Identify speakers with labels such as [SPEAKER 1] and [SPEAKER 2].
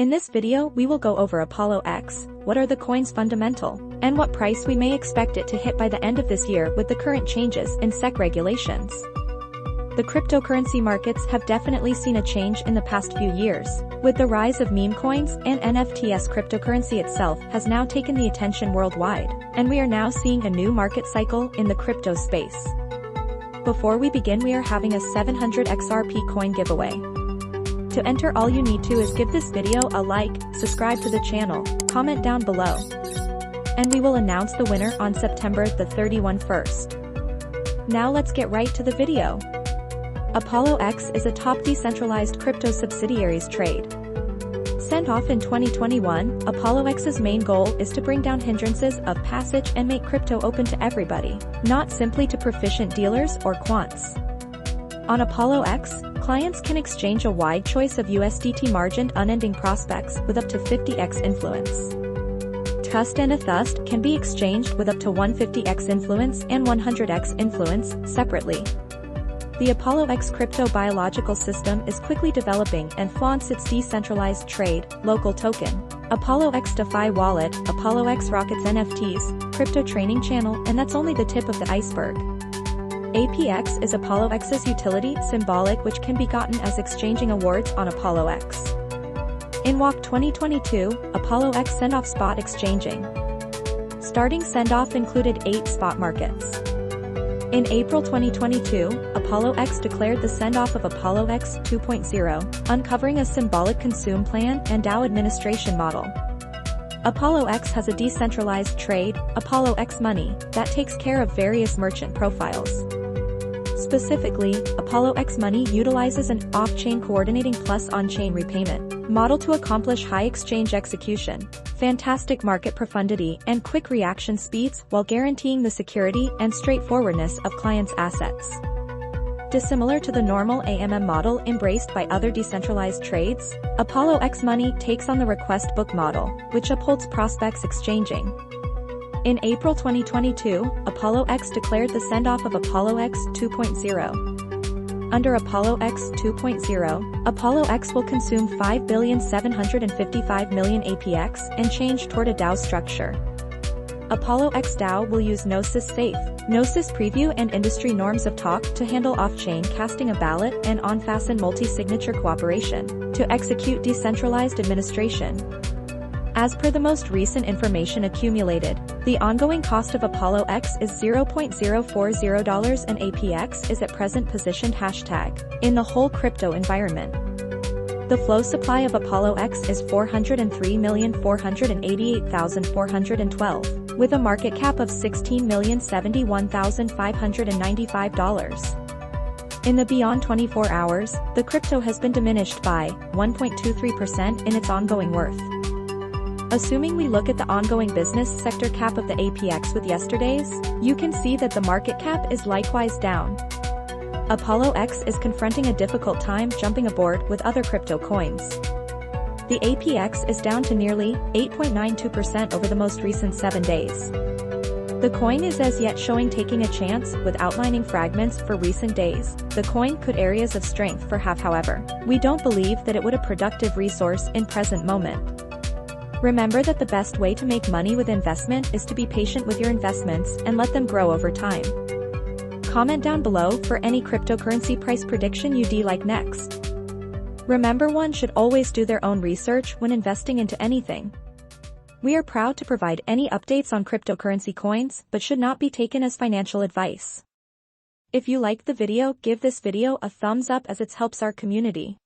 [SPEAKER 1] In this video we will go over apollox, what are the coin's fundamental, and what price we may expect it to hit by the end of this year with the current changes in SEC regulations. The cryptocurrency markets have definitely seen a change in the past few years, with the rise of meme coins and NFTs. Cryptocurrency itself has now taken the attention worldwide, and we are now seeing a new market cycle in the crypto space. Before we begin, we are having a 700 XRP coin giveaway. To enter, all you need to is give this video a like, subscribe to the channel, comment down below, and we will announce the winner on September the 31st. Now let's get right to the video. apollox is a top decentralized crypto subsidiaries trade. Sent off in 2021, apollox's main goal is to bring down hindrances of passage and make crypto open to everybody, not simply to proficient dealers or quants. On apollox, clients can exchange a wide choice of USDT margined unending prospects with up to 50x influence. TUST and ETHUST can be exchanged with up to 150x influence and 100x influence, separately. The apollox crypto biological system is quickly developing and flaunts its decentralized trade, local token, apollox DeFi wallet, apollox rockets NFTs, crypto training channel, and that's only the tip of the iceberg. APX is apollox's utility symbolic, which can be gotten as exchanging awards on apollox. In WAC 2022, apollox send-off spot exchanging. Starting send-off included 8 spot markets. In April 2022, apollox declared the send-off of apollox 2.0, uncovering a symbolic consume plan and DAO administration model. apollox has a decentralized trade, apollox Money, that takes care of various merchant profiles. Specifically, apollox Money utilizes an off-chain coordinating plus on-chain repayment model to accomplish high exchange execution, fantastic market profundity, and quick reaction speeds while guaranteeing the security and straightforwardness of clients' assets. Dissimilar to the normal AMM model embraced by other decentralized trades, apollox Money takes on the request book model, which upholds prospects exchanging. In April 2022, apollox declared the send-off of apollox 2.0. Under apollox 2.0, apollox will consume 5,755,000,000 APX and change toward a DAO structure. apollox DAO will use Gnosis Safe, Gnosis Preview and industry norms of talk to handle off-chain casting a ballot and on-fasten multi-signature cooperation to execute decentralized administration. As per the most recent information accumulated, the ongoing cost of apollox is $0.040 and APX is at present positioned hashtag in the whole crypto environment. The flow supply of apollox is 403,488,412, with a market cap of $16,071,595. In the beyond 24 hours, the crypto has been diminished by 1.23% in its ongoing worth. Assuming we look at the ongoing business sector cap of the APX with yesterday's, you can see that the market cap is likewise down. apollox is confronting a difficult time jumping aboard with other crypto coins. The APX is down to nearly 8.92% over the most recent 7 days. The coin is as yet showing taking a chance with outlining fragments for recent days. The coin could areas of strength for half, however. We don't believe that it would a productive resource in present moment. Remember that the best way to make money with investment is to be patient with your investments and let them grow over time. Comment down below for any cryptocurrency price prediction you'd like next. Remember, one should always do their own research when investing into anything. We are proud to provide any updates on cryptocurrency coins, but should not be taken as financial advice. If you liked the video, give this video a thumbs up as it helps our community.